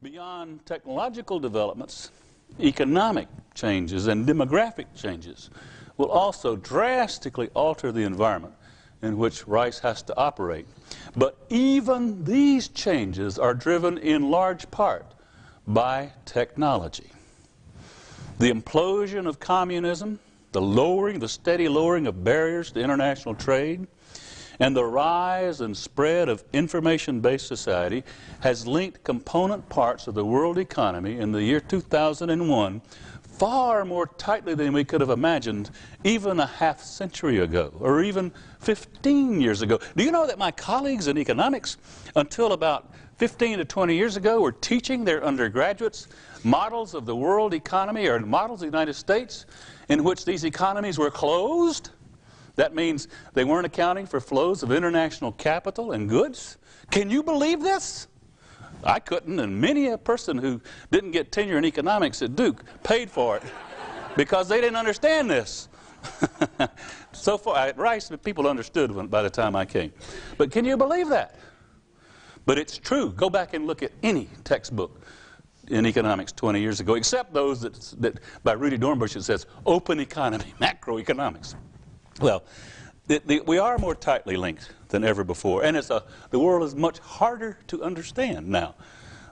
Beyond technological developments, economic changes and demographic changes will also drastically alter the environment in which Rice has to operate. But even these changes are driven in large part by technology. The implosion of communism, the steady lowering of barriers to international trade, and the rise and spread of information-based society has linked component parts of the world economy in the year 2001 far more tightly than we could have imagined even a half century ago, or even 15 years ago. Do you know that my colleagues in economics, until about 15 to 20 years ago, were teaching their undergraduates models of the world economy, or models of the United States, in which these economies were closed? That means they weren't accounting for flows of international capital and goods. Can you believe this? I couldn't, and many a person who didn't get tenure in economics at Duke paid for it because they didn't understand this. So far, at Rice, people understood by the time I came. But can you believe that? But it's true. Go back and look at any textbook in economics 20 years ago, except those that by Rudy Dornbush, it says open economy, macroeconomics. Well, we are more tightly linked than ever before, and the world is much harder to understand now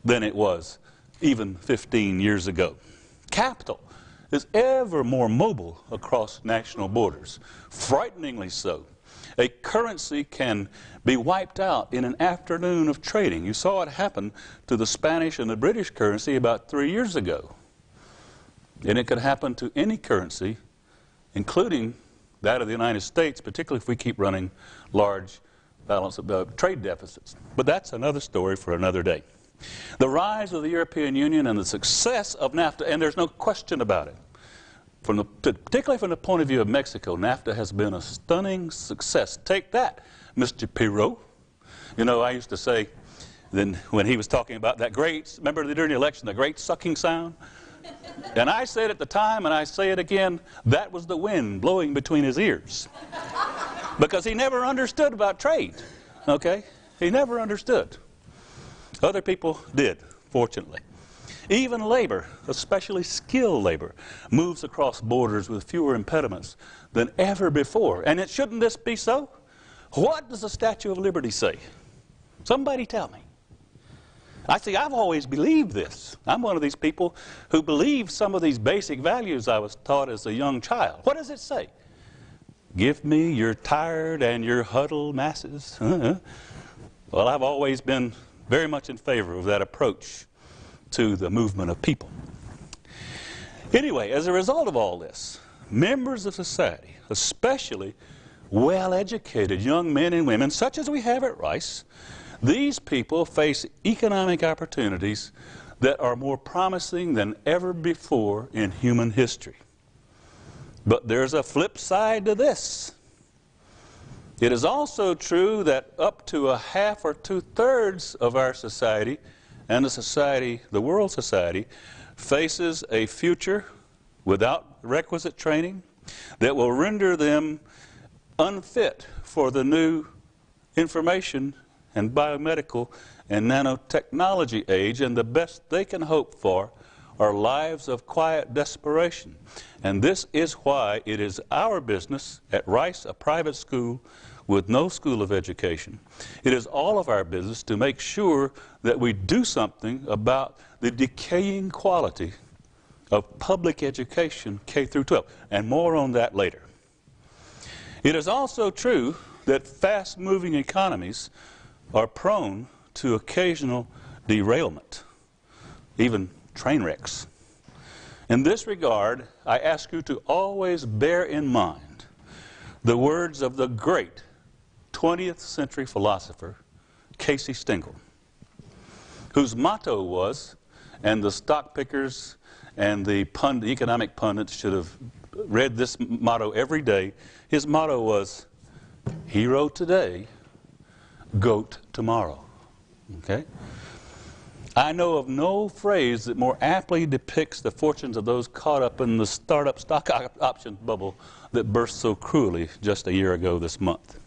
than it was even 15 years ago. Capital is ever more mobile across national borders, frighteningly so. A currency can be wiped out in an afternoon of trading. You saw it happen to the Spanish and the British currency about 3 years ago. And it could happen to any currency, including that of the United States, particularly if we keep running large balance of trade deficits. But that's another story for another day. The rise of the European Union and the success of NAFTA, and there's no question about it, particularly from the point of view of Mexico, NAFTA has been a stunning success. Take that, Mr. Pirro. You know, I used to say, then when he was talking about that great, remember during the election, the great sucking sound? And I said at the time, and I say it again, that was the wind blowing between his ears. Because he never understood about trade, okay? He never understood. Other people did, fortunately. Even labor, especially skilled labor, moves across borders with fewer impediments than ever before. And shouldn't this be so? What does the Statue of Liberty say? Somebody tell me. I've always believed this. I'm one of these people who believe some of these basic values I was taught as a young child. What does it say? Give me your tired and your huddled masses. Well, I've always been very much in favor of that approach to the movement of people. Anyway, as a result of all this, members of society, especially well-educated young men and women, such as we have at Rice, these people face economic opportunities that are more promising than ever before in human history. But there's a flip side to this. It is also true that up to a half or two-thirds of our society and the world society, faces a future without requisite training that will render them unfit for the new information and biomedical and nanotechnology age, and the best they can hope for are lives of quiet desperation. And this is why it is our business at Rice, a private school with no school of education. It is all of our business to make sure that we do something about the decaying quality of public education K through 12, and more on that later. It is also true that fast-moving economies are prone to occasional derailment, even train wrecks. In this regard, I ask you to always bear in mind the words of the great 20th century philosopher, Casey Stengel, whose motto was, and the stock pickers and the economic pundits should have read this motto every day. His motto was, hero today, goat tomorrow. Okay? I know of no phrase that more aptly depicts the fortunes of those caught up in the startup stock option bubble that burst so cruelly just a year ago this month.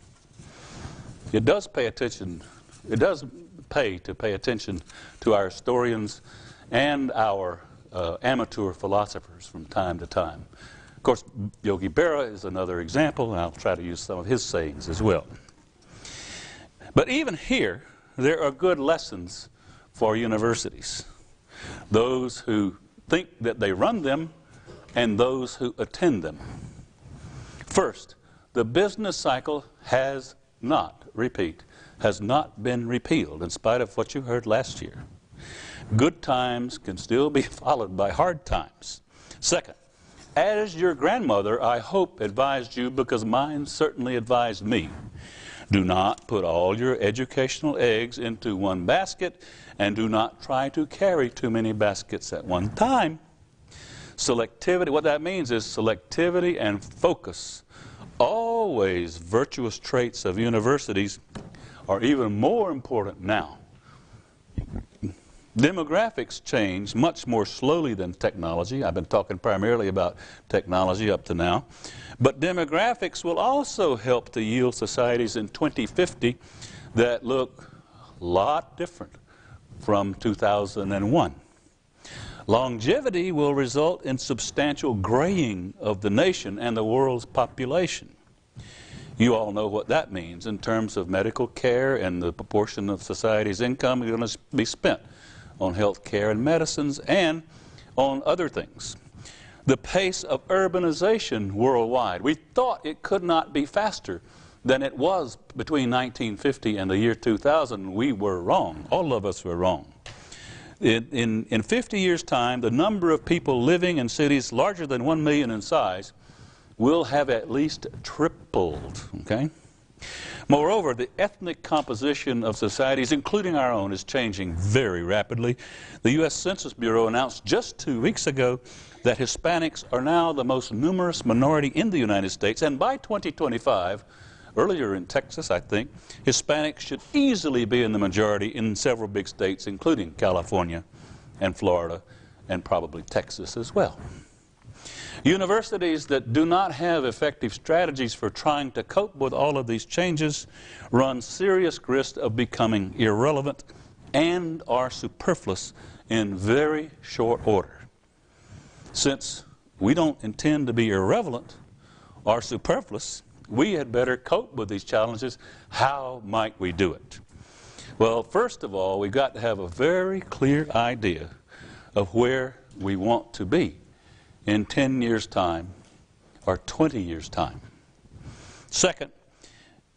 It does pay pay to pay attention to our historians and our amateur philosophers from time to time. Of course, Yogi Berra is another example, and I'll try to use some of his sayings as well. But even here, there are good lessons for universities. Those who think that they run them and those who attend them. First, the business cycle has not been repealed in spite of what you heard last year. Good times can still be followed by hard times. Second, as your grandmother, I hope, advised you, because mine certainly advised me, do not put all your educational eggs into one basket, and do not try to carry too many baskets at one time. Selectivity, what that means is selectivity and focus, always virtuous traits of universities, are even more important now. Demographics change much more slowly than technology. I've been talking primarily about technology up to now. But demographics will also help to yield societies in 2050 that look a lot different from 2001. Longevity will result in substantial graying of the nation and the world's population. You all know what that means in terms of medical care and the proportion of society's income is going to be spent on health care and medicines and on other things. The pace of urbanization worldwide, we thought it could not be faster than it was between 1950 and the year 2000. We were wrong. All of us were wrong. In 50 years' time, the number of people living in cities larger than 1 million in size will have at least tripled, okay? Moreover, the ethnic composition of societies, including our own, is changing very rapidly. The U.S. Census Bureau announced just 2 weeks ago that Hispanics are now the most numerous minority in the United States, and by 2025, earlier in Texas, I think, Hispanics should easily be in the majority in several big states, including California and Florida and probably Texas as well. Universities that do not have effective strategies for trying to cope with all of these changes run serious risk of becoming irrelevant and are superfluous in very short order. Since we don't intend to be irrelevant or superfluous, we had better cope with these challenges. How might we do it? Well, first of all, we've got to have a very clear idea of where we want to be in 10 years' time or 20 years' time. Second,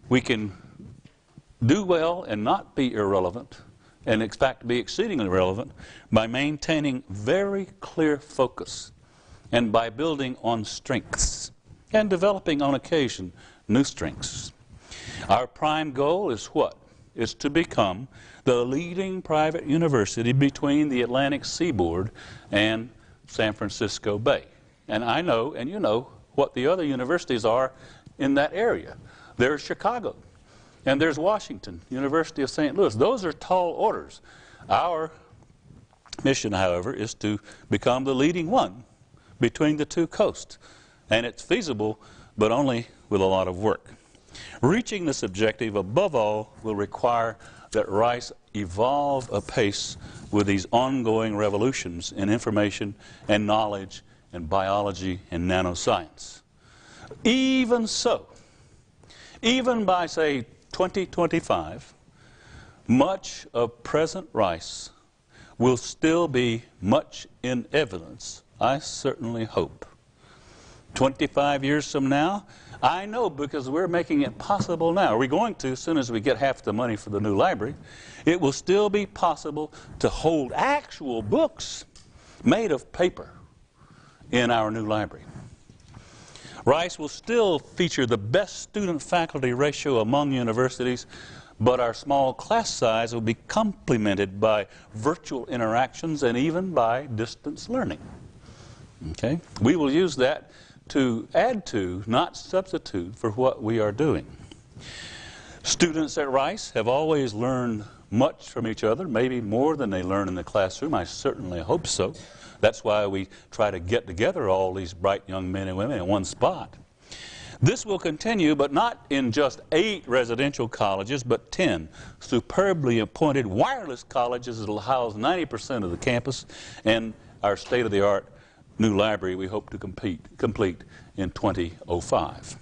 we can do well and not be irrelevant, and in fact be exceedingly relevant, by maintaining very clear focus and by building on strengths and developing on occasion new strengths. Our prime goal is what? Is to become the leading private university between the Atlantic seaboard and San Francisco Bay. And I know, and you know, what the other universities are in that area. There's Chicago, and there's Washington, University of St. Louis. Those are tall orders. Our mission, however, is to become the leading one between the two coasts. And it's feasible, but only with a lot of work. Reaching this objective, above all, will require that Rice evolve apace with these ongoing revolutions in information and knowledge and biology and nanoscience. Even so, even by, say, 2025, much of present Rice will still be much in evidence, I certainly hope. 25 years from now, I know, because we're making it possible now. We're going to, as soon as we get half the money for the new library, it will still be possible to hold actual books made of paper in our new library. Rice will still feature the best student-faculty ratio among universities, but our small class size will be complemented by virtual interactions and even by distance learning. Okay? We will use that to add to, not substitute for, what we are doing. Students at Rice have always learned much from each other, maybe more than they learn in the classroom. I certainly hope so. That's why we try to get together all these bright young men and women in one spot. This will continue, but not in just 8 residential colleges, but 10 superbly appointed wireless colleges that will house 90% of the campus, and our state-of-the-art new library we hope to complete in 2005.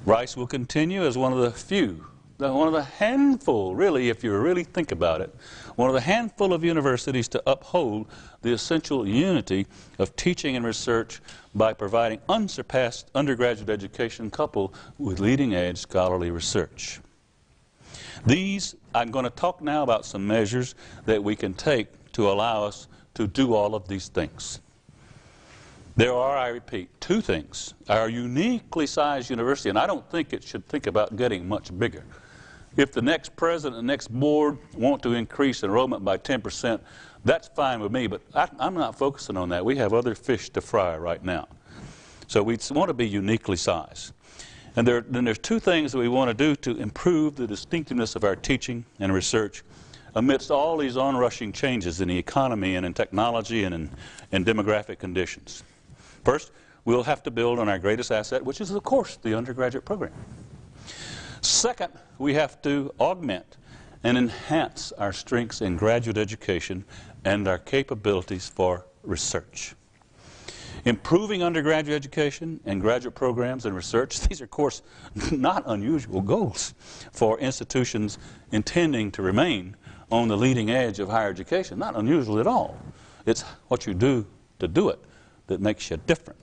Rice will continue as one of the few, one of the handful, really, if you really think about it, one of the handful of universities to uphold the essential unity of teaching and research by providing unsurpassed undergraduate education coupled with leading-edge scholarly research. I'm going to talk now about some measures that we can take to allow us to do all of these things. There are, I repeat, 2 things. Our uniquely sized university, and I don't think it should think about getting much bigger. If the next president and next board want to increase enrollment by 10%, that's fine with me, but I'm not focusing on that. We have other fish to fry right now. So we want to be uniquely sized. And then there's 2 things that we want to do to improve the distinctiveness of our teaching and research amidst all these onrushing changes in the economy and in technology and in demographic conditions. First, we'll have to build on our greatest asset, which is, of course, the undergraduate program. Second, we have to augment and enhance our strengths in graduate education and our capabilities for research. Improving undergraduate education and graduate programs and research, these are, of course, not unusual goals for institutions intending to remain on the leading edge of higher education. Not unusual at all. It's what you do to do it that makes you different.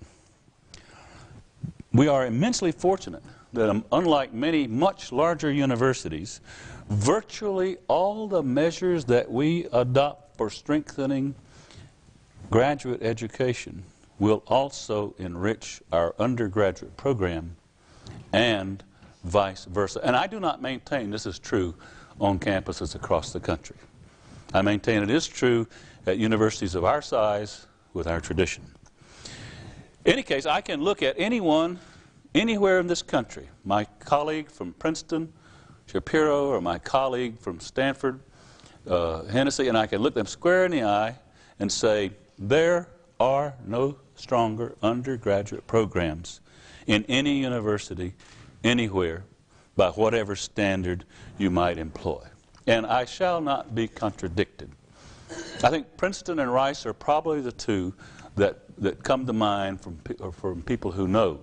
We are immensely fortunate that, unlike many much larger universities, virtually all the measures that we adopt for strengthening graduate education will also enrich our undergraduate program and vice versa. And I do not maintain this is true on campuses across the country. I maintain it is true at universities of our size with our tradition. In any case, I can look at anyone anywhere in this country, my colleague from Princeton, Shapiro, or my colleague from Stanford, Hennessy, and I can look them square in the eye and say, there are no stronger undergraduate programs in any university, anywhere, by whatever standard you might employ. And I shall not be contradicted. I think Princeton and Rice are probably the 2 that come to mind from people who know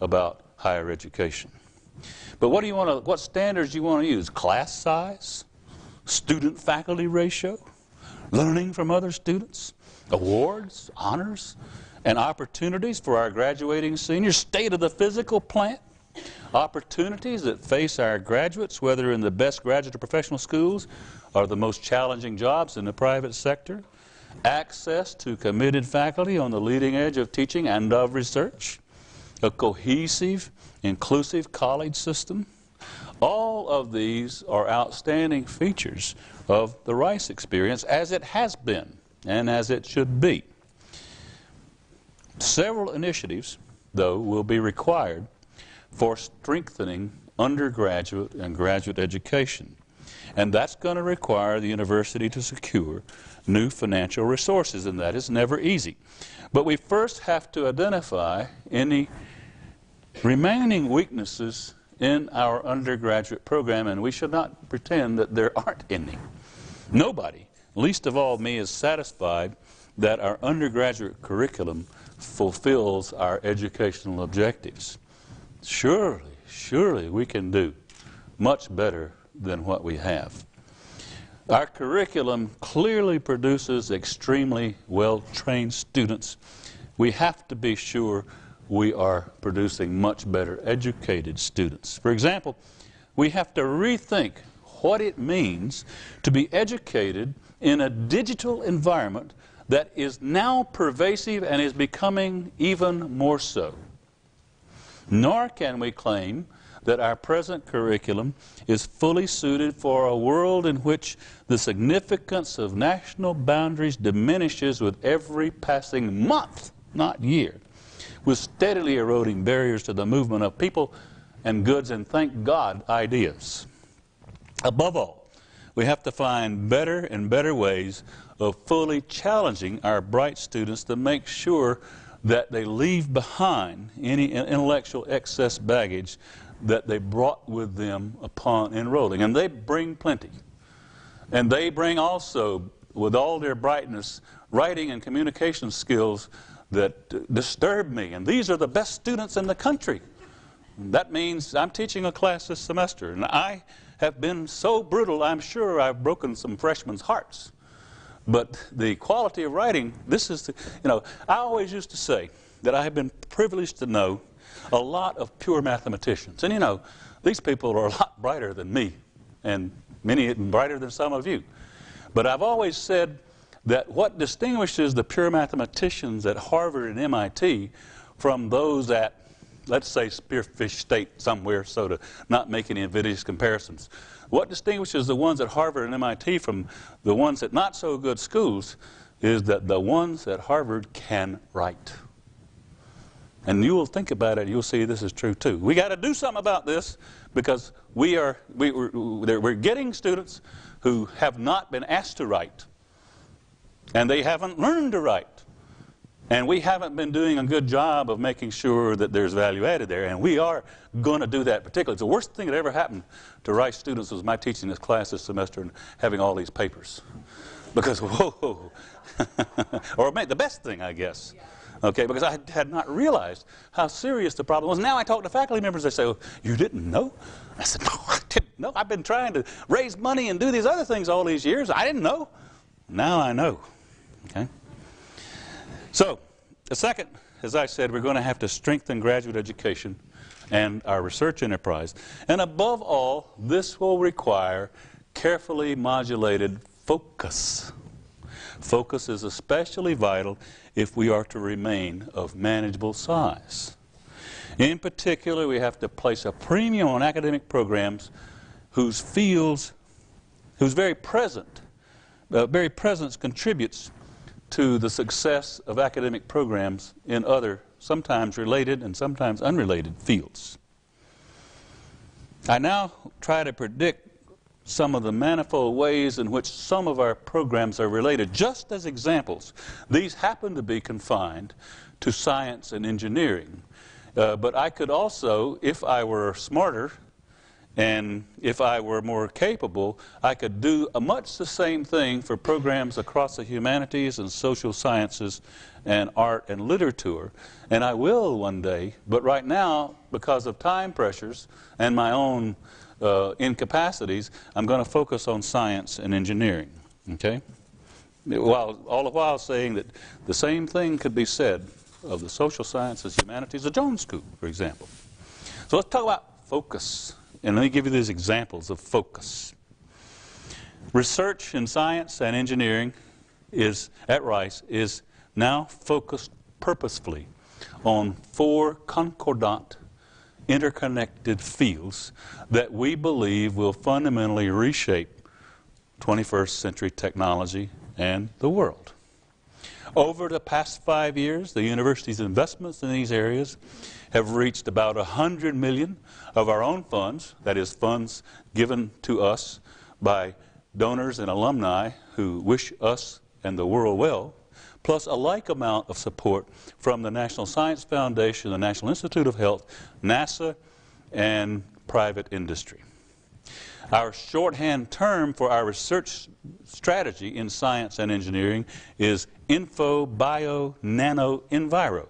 about higher education. But what standards do you want to use? Class size? Student-faculty ratio? Learning from other students? Awards? Honors? And opportunities for our graduating seniors? State of the physical plant? Opportunities that face our graduates, whether in the best graduate or professional schools or the most challenging jobs in the private sector? Access to committed faculty on the leading edge of teaching and of research? A cohesive, inclusive college system? All of these are outstanding features of the Rice experience, as it has been and as it should be. Several initiatives, though, will be required for strengthening undergraduate and graduate education. And that's going to require the university to secure new financial resources, and that is never easy. But we first have to identify any remaining weaknesses in our undergraduate program, and we should not pretend that there aren't any. Nobody, least of all me, is satisfied that our undergraduate curriculum fulfills our educational objectives. Surely we can do much better than what we have. Our curriculum clearly produces extremely well-trained students. We have to be sure we are producing much better educated students. For example, we have to rethink what it means to be educated in a digital environment that is now pervasive and is becoming even more so. Nor can we claim that our present curriculum is fully suited for a world in which the significance of national boundaries diminishes with every passing month, not year, with steadily eroding barriers to the movement of people and goods and, thank God, ideas. Above all, we have to find better and better ways of fully challenging our bright students to make sure that they leave behind any intellectual excess baggage that they brought with them upon enrolling. And they bring plenty. And they bring also, with all their brightness, writing and communication skills that disturb me. And these are the best students in the country. That means I'm teaching a class this semester, and I have been so brutal, I'm sure I've broken some freshmen' hearts. But the quality of writing, this is the, I always used to say that I have been privileged to know a lot of pure mathematicians. And these people are a lot brighter than me, and many brighter than some of you. But I've always said that what distinguishes the pure mathematicians at Harvard and MIT from those at, let's say, Spearfish State somewhere, so to not make any invidious comparisons, what distinguishes the ones at Harvard and MIT from the ones at not so good schools is that the ones at Harvard can write. And you will think about it, and you'll see this is true too. We got to do something about this, because we're getting students who have not been asked to write, and they haven't learned to write. And we haven't been doing a good job of making sure that there's value added there, and we are going to do that particularly. It's the worst thing that ever happened to Rice students was my teaching this class this semester and having all these papers. Because, whoa, or the best thing, I guess. Okay, because I had not realized how serious the problem was. Now I talk to faculty members, they say, "Oh, you didn't know?" I said, "No, I didn't know. I've been trying to raise money and do these other things all these years. I didn't know. Now I know." Okay? So, the second, as I said, we're going to have to strengthen graduate education and our research enterprise. And above all, this will require carefully modulated focus. Focus is especially vital if we are to remain of manageable size. In particular, we have to place a premium on academic programs whose very presence contributes to the success of academic programs in other, sometimes related and sometimes unrelated fields. I now try to predict some of the manifold ways in which some of our programs are related. Just as examples, these happen to be confined to science and engineering. But I could also, if I were smarter and if I were more capable, I could do much the same thing for programs across the humanities and social sciences and art and literature. And I will one day, but right now, because of time pressures and my own incapacities, I'm going to focus on science and engineering, okay? All the while saying that the same thing could be said of the social sciences, humanities, the Jones School, for example. So let's talk about focus, and let me give you these examples of focus. Research in science and engineering at Rice is now focused purposefully on 4 concordant interconnected fields that we believe will fundamentally reshape 21st century technology and the world. Over the past 5 years, the university's investments in these areas have reached about $100 million of our own funds, that is, funds given to us by donors and alumni who wish us and the world well, plus a like amount of support from the National Science Foundation, the National Institute of Health, NASA, and private industry. Our shorthand term for our research strategy in science and engineering is Info, Bio, Nano, Enviro.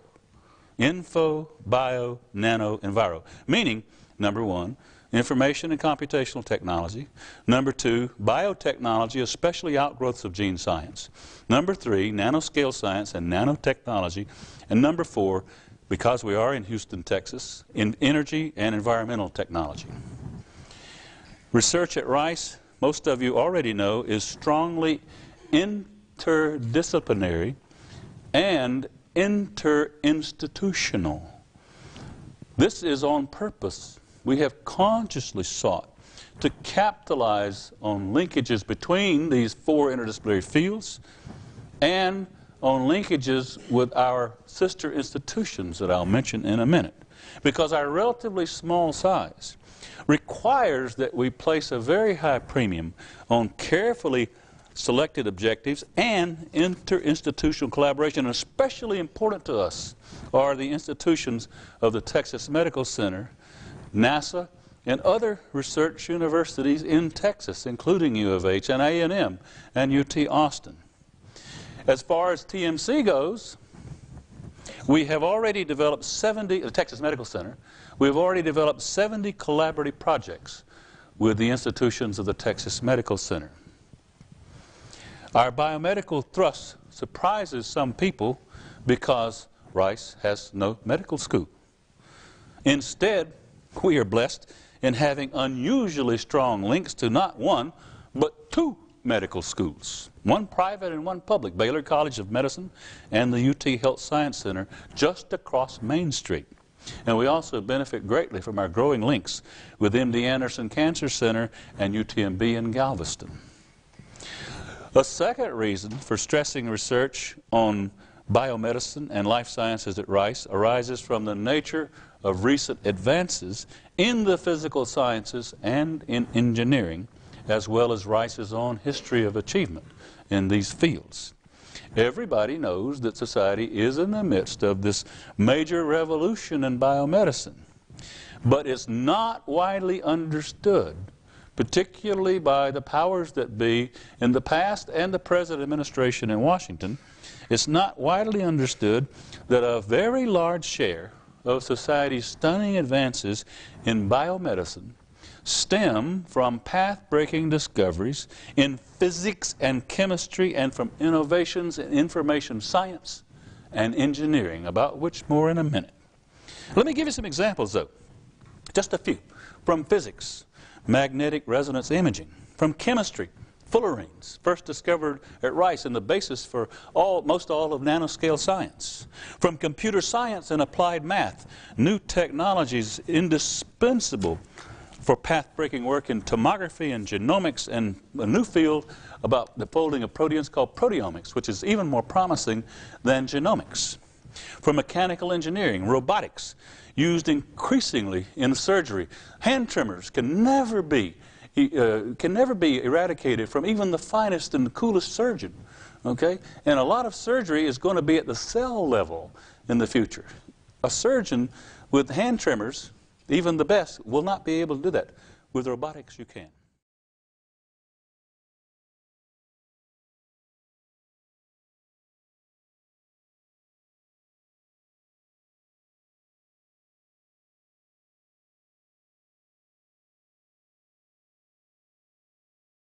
Info, Bio, Nano, Enviro. Meaning, number 1, information and computational technology. Number 2, biotechnology, especially outgrowths of gene science. Number 3, nanoscale science and nanotechnology. And number 4, because we are in Houston, Texas, in energy and environmental technology. Research at Rice, most of you already know, is strongly interdisciplinary and interinstitutional. This is on purpose. We have consciously sought to capitalize on linkages between these 4 interdisciplinary fields and on linkages with our sister institutions that I'll mention in a minute. Because our relatively small size requires that we place a very high premium on carefully selected objectives, and interinstitutional collaboration. And especially important to us are the institutions of the Texas Medical Center, NASA, and other research universities in Texas, including U of H and A&M and UT Austin. As far as TMC goes, we have already developed 70, the Texas Medical Center, we've already developed 70 collaborative projects with the institutions of the Texas Medical Center. Our biomedical thrust surprises some people because Rice has no medical school. Instead, we are blessed in having unusually strong links to not one, but two medical schools, one private and one public, Baylor College of Medicine and the UT Health Science Center just across Main Street. And we also benefit greatly from our growing links with MD Anderson Cancer Center and UTMB in Galveston. A second reason for stressing research on biomedicine and life sciences at Rice arises from the nature of recent advances in the physical sciences and in engineering, as well as Rice's own history of achievement in these fields. Everybody knows that society is in the midst of this major revolution in biomedicine, but it's not widely understood, particularly by the powers that be in the past and the present administration in Washington. It's not widely understood that a very large share of society's stunning advances in biomedicine stem from path-breaking discoveries in physics and chemistry and from innovations in information science and engineering, about which more in a minute. Let me give you some examples, though. Just a few. From physics, magnetic resonance imaging. From chemistry, fullerenes, first discovered at Rice and the basis for most all of nanoscale science. From computer science and applied math, new technologies indispensable for path-breaking work in tomography and genomics, and a new field about the folding of proteins called proteomics, which is even more promising than genomics. From mechanical engineering, robotics, used increasingly in surgery. Hand tremors can never be eradicated from even the finest and the coolest surgeon. Okay? And a lot of surgery is going to be at the cell level in the future. A surgeon with hand tremors, even the best, will not be able to do that. With robotics, you can.